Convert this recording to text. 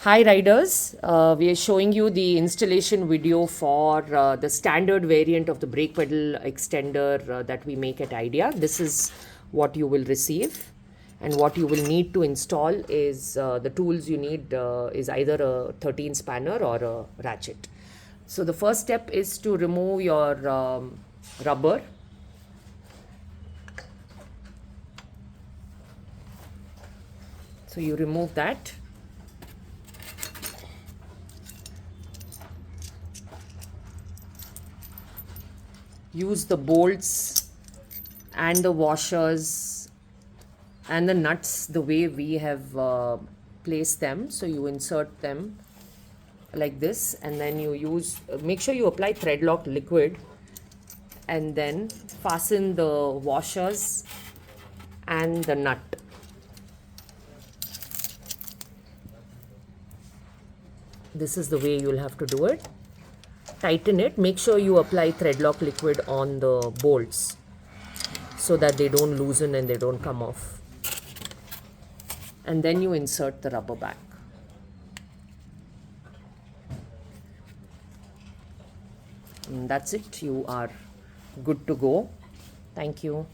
Hi riders, we are showing you the installation video for the standard variant of the brake pedal extender that we make at AeeDEA. This is what you will receive, and what you will need to install is the tools you need is either a 13 spanner or a ratchet. So the first step is to remove your rubber. So you remove that. Use the bolts and the washers and the nuts the way we have placed them. So you insert them like this, and then you use, make sure you apply thread lock liquid, and then fasten the washers and the nut. This is the way you'll have to do it. Tighten it. Make sure you apply thread lock liquid on the bolts so that they don't loosen and they don't come off. And then you insert the rubber back. And that's it. You are good to go. Thank you.